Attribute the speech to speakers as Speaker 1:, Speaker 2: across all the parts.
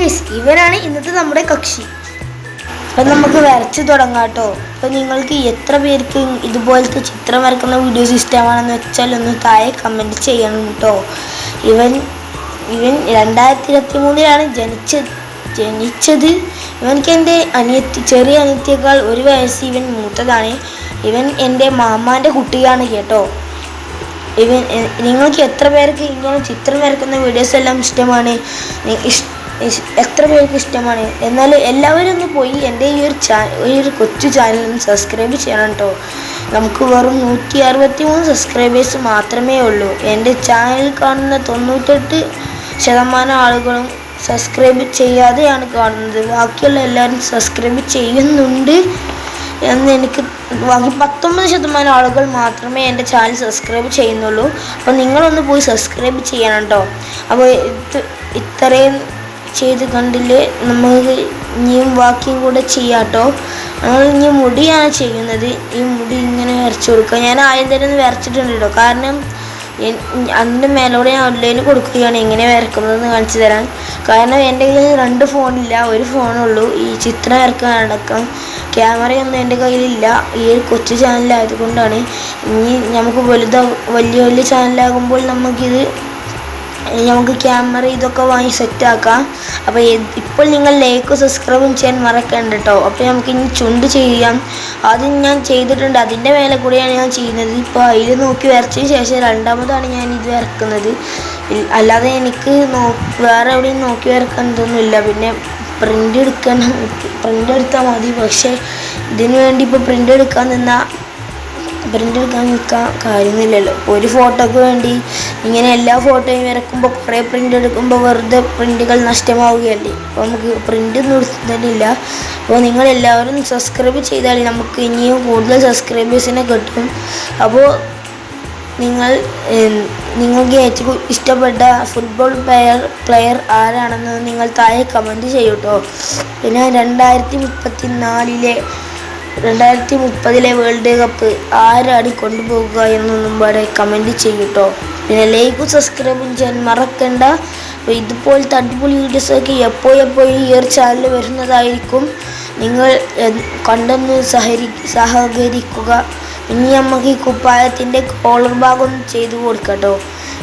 Speaker 1: Guys, ഇവനാണ് ഇന്നത്തെ നമ്മുടെ കക്ഷി. അപ്പം നമുക്ക് വരച്ച് തുടങ്ങാം കേട്ടോ. അപ്പം നിങ്ങൾക്ക് എത്ര പേർക്ക് ഇതുപോലത്തെ ചിത്രം വരക്കുന്ന വീഡിയോസ് ഇഷ്ടമാണെന്ന് വെച്ചാൽ ഒന്ന് താഴെ കമൻറ്റ് ചെയ്യണം കേട്ടോ. ഇവൻ 2023 ജനിച്ചത്. ഇവൻക്ക് എൻ്റെ ചെറിയ അനിയത്തിയേക്കാൾ 1 വയസ്സ് ഇവൻ മൂത്തതാണ്. ഇവൻ എൻ്റെ മാമാൻ്റെ കുട്ടിയാണ് കേട്ടോ. നിങ്ങൾക്ക് എത്ര പേർക്ക് ഇങ്ങനെ ചിത്രം വരക്കുന്ന വീഡിയോസ് എല്ലാം ഇഷ്ടമാണ്? എത്ര പേർക്ക് ഇഷ്ടമാണ്? എന്നാൽ എല്ലാവരും ഒന്ന് പോയി എൻ്റെ ഈ ഒരു കൊച്ചു ചാനലൊന്ന് സബ്സ്ക്രൈബ് ചെയ്യണം കേട്ടോ. നമുക്ക് വെറും 163 സബ്സ്ക്രൈബേഴ്സ് മാത്രമേ ഉള്ളൂ. എൻ്റെ ചാനൽ കാണുന്ന 98% ആളുകളും സബ്സ്ക്രൈബ് ചെയ്യാതെയാണ് കാണുന്നത്. ബാക്കിയുള്ള എല്ലാവരും സബ്സ്ക്രൈബ് ചെയ്യുന്നുണ്ട് എന്ന് എനിക്ക്. ബാക്കി 19% ആളുകൾ മാത്രമേ എൻ്റെ ചാനൽ സബ്സ്ക്രൈബ് ചെയ്യുന്നുള്ളൂ. അപ്പോൾ നിങ്ങളൊന്ന് പോയി സബ്സ്ക്രൈബ് ചെയ്യണം കേട്ടോ. അപ്പോൾ ഇത്രയും ചെയ്ത് കണ്ടില്ലേ, നമുക്ക് ഇനിയും ബാക്കിയും കൂടെ ചെയ്യാം കേട്ടോ. നമ്മൾ ഇനി മുടിയാണ് ചെയ്യുന്നത്. ഈ മുടി ഇങ്ങനെ വരച്ചു കൊടുക്കുക. ഞാൻ ആദ്യം തന്നെ ഒന്ന് വരച്ചിട്ടുണ്ട് കേട്ടോ. കാരണം അതിൻ്റെ മേലോടെ ഞാൻ ഓൺലൈനിൽ കൊടുക്കുകയാണ് എങ്ങനെ വരക്കുന്നതെന്ന് കാണിച്ചു തരാൻ. കാരണം എൻ്റെ കയ്യിൽ 2 ഫോണില്ല, 1 ഫോണുള്ളൂ. ഈ ചിത്രം വരക്കാനടക്കം ക്യാമറയൊന്നും എൻ്റെ കയ്യിലില്ല. ഈ ഒരു കൊച്ചു ചാനലായതുകൊണ്ടാണ്. ഇനി നമുക്ക് വലിയ ചാനലാകുമ്പോൾ നമുക്ക് ക്യാമറ ഇതൊക്കെ വാങ്ങി സെറ്റാക്കാം. അപ്പോൾ ഇപ്പോൾ നിങ്ങൾ ലൈക്കും സബ്സ്ക്രൈബും ചെയ്യാൻ മറക്കണ്ട കേട്ടോ. അപ്പോൾ നമുക്ക് ഇനി ചുണ്ട് ചെയ്യാം. ആദ്യം ഞാൻ ചെയ്തിട്ടുണ്ട്, അതിൻ്റെ മേലെ കൂടെയാണ് ഞാൻ ചെയ്യുന്നത്. ഇപ്പോൾ അതിൽ നോക്കി വരച്ചതിന് ശേഷം രണ്ടാമതാണ് ഞാൻ ഇത് വരക്കുന്നത്. അല്ലാതെ എനിക്ക് വേറെ എവിടെയും നോക്കി വരക്കുന്നതൊന്നുമില്ല. പിന്നെ പ്രിൻ്റ് എടുത്താൽ മതി. പക്ഷേ ഇതിനു വേണ്ടി ഇപ്പോൾ പ്രിൻ്റ് എടുക്കാൻ നിൽക്കാൻ കാര്യമൊന്നുമില്ലല്ലോ. ഒരു ഫോട്ടോക്ക് വേണ്ടി ഇങ്ങനെ എല്ലാ ഫോട്ടോയും വരക്കുമ്പോൾ കുറേ പ്രിൻ്റ് എടുക്കുമ്പോൾ വെറുതെ പ്രിൻ്റുകൾ നഷ്ടമാവുകയല്ലേ. അപ്പോൾ നമുക്ക് പ്രിൻ്റ് ഒന്നും എടുത്തില്ല. അപ്പോൾ നിങ്ങളെല്ലാവരും സബ്സ്ക്രൈബ് ചെയ്താൽ നമുക്ക് ഇനിയും കൂടുതൽ സബ്സ്ക്രൈബേഴ്സിനെ കിട്ടും. അപ്പോൾ നിങ്ങൾക്ക് ഏറ്റവും ഇഷ്ടപ്പെട്ട ഫുട്ബോൾ പ്ലെയർ ആരാണെന്ന് നിങ്ങൾ താഴെ കമൻറ്റ് ചെയ്യൂട്ടോ. പിന്നെ 2030 വേൾഡ് കപ്പ് ആരാടി കൊണ്ടുപോകുക എന്നൊന്നും പാടെ കമൻറ്റ് ചെയ്യൂട്ടോ. പിന്നെ ലൈക്കും സബ്സ്ക്രൈബും ചെയ്യാൻ മറക്കണ്ട. അപ്പോൾ ഇതുപോലത്തെ അടിപൊളി വീഡിയോസൊക്കെ എപ്പോഴും ഈ ഒരു ചാനൽ വരുന്നതായിരിക്കും. നിങ്ങൾ കണ്ടൊന്ന് സഹകരിക്കുക. ഇനി നമുക്ക് ഈ കുപ്പായത്തിൻ്റെ കോളർ ഭാഗം ചെയ്ത് കൊടുക്കട്ടോ.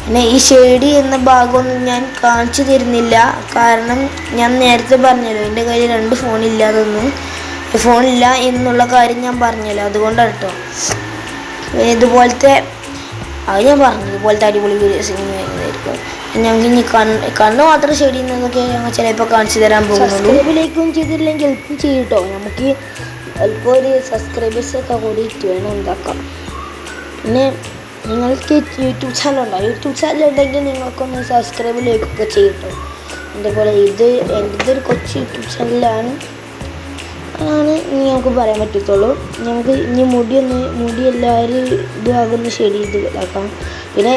Speaker 1: പിന്നെ ഈ ഷെയ്ഡ് എന്ന ഭാഗമൊന്നും ഞാൻ കാണിച്ചു തരുന്നില്ല. കാരണം ഞാൻ നേരത്തെ പറഞ്ഞല്ലോ എൻ്റെ കയ്യിൽ 2 ഫോണില്ല എന്നുള്ള കാര്യം ഞാൻ പറഞ്ഞല്ലോ. അതുകൊണ്ടാണ് കേട്ടോ. ഇതുപോലത്തെ അടിപൊളി വീഡിയോസ് ഇനി വരുന്നതായിരിക്കും. ഞങ്ങൾക്ക് ഇനി കണ്ണ് മാത്രം ഷെയ്ഡ് ചെയ്യുന്നതൊക്കെ ഞങ്ങൾ ചിലപ്പോൾ കാണിച്ചു തരാൻ പോകുന്നുള്ളൂ. സബ്സ്ക്രൈബിലേക്കും ചെയ്തില്ലെങ്കിൽ ഹെൽപ്പ് ചെയ്യട്ടോ. നമുക്ക് ചിലപ്പോൾ ഒരു സബ്സ്ക്രൈബേഴ്സൊക്കെ കൂടിയിട്ട് വേണം ഉണ്ടാക്കാം. പിന്നെ നിങ്ങൾക്ക് യൂട്യൂബ് ചാനൽ ഉണ്ടെങ്കിൽ നിങ്ങൾക്കൊന്ന് സബ്സ്ക്രൈബിലേക്കൊക്കെ ചെയ്യട്ടോ. അതേപോലെ എൻ്റെ ഒരു കൊച്ചു യൂട്യൂബ് ചാനലാണ് ഇനി നമുക്ക് പറയാൻ പറ്റത്തുള്ളൂ. നമുക്ക് ഇനി മുടി എല്ലാവരും ഇതാകുന്ന ഷെയ്ഡ് ചെയ്ത് ഇതാക്കാം. പിന്നെ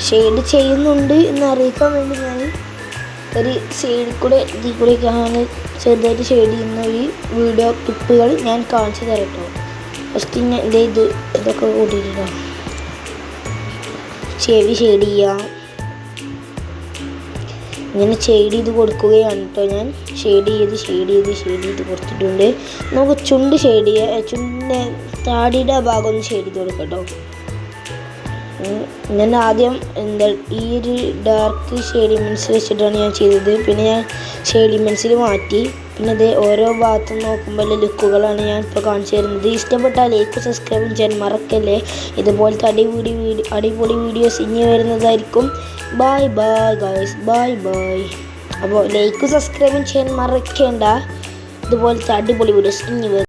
Speaker 1: ഷെയ്ഡ് ചെയ്യുന്നുണ്ട് എന്ന് അറിയിക്കാൻ വേണ്ടി ഞാൻ ഒരു സൈഡിൽ കൂടെ ഇതിൽ കൂടെയൊക്കെയാണ് ചെറുതായിട്ട് ഷെയ്ഡ് ചെയ്യുന്ന ഒരു വീഡിയോ ക്ലിപ്പുകൾ ഞാൻ കാണിച്ചു തരാം കേട്ടോ. ഫസ്റ്റ് ഞാൻ ഇതൊക്കെ കൂട്ടിയിട്ടോ. ചെവി ഷെയ്ഡ് ചെയ്യാം. ഇങ്ങനെ ഷെയ്ഡ് ചെയ്ത് കൊടുക്കുകയാണ് കേട്ടോ. ഞാൻ ഷെയ്ഡ് ചെയ്ത് കൊടുത്തിട്ടുണ്ട്. നമുക്ക് ചുണ്ട് ഷെയ്ഡ് ചെയ്യാം. ചുണ്ടിൻ്റെ താടിയുടെ ഭാഗം ഒന്ന് ഷെയ്ഡ് ചെയ്ത് കൊടുക്കാം കേട്ടോ. ഞാൻ ആദ്യം ഈ ഒരു ഡാർക്ക് ഷെയ്ഡിങ് പെൻസിൽ വെച്ചിട്ടാണ് ഞാൻ ചെയ്തത്. പിന്നെ ഞാൻ ഷെയ്ഡിങ് പെൻസിൽ മാറ്റി. പിന്നെ അത് ഓരോ ഭാഗത്തും നോക്കുമ്പോൾ ലുക്കുകളാണ് ഞാൻ ഇപ്പോൾ കാണിച്ചു തരുന്നത്. ഇഷ്ടപ്പെട്ടാൽ ലൈക്ക് സബ്സ്ക്രൈബും ചെയ്യാൻ മറക്കല്ലേ. ഇതുപോലത്തെ അടിപൊളി വീഡിയോസ് ഇനി വരുന്നതായിരിക്കും. Bye guys, bye. അപ്പോൾ ലൈക്ക് സബ്സ്ക്രൈബും ചെയ്യാൻ മറക്കേണ്ട. ഇതുപോലത്തെ അടിപൊളി വീഡിയോസ് ഇനി വരും.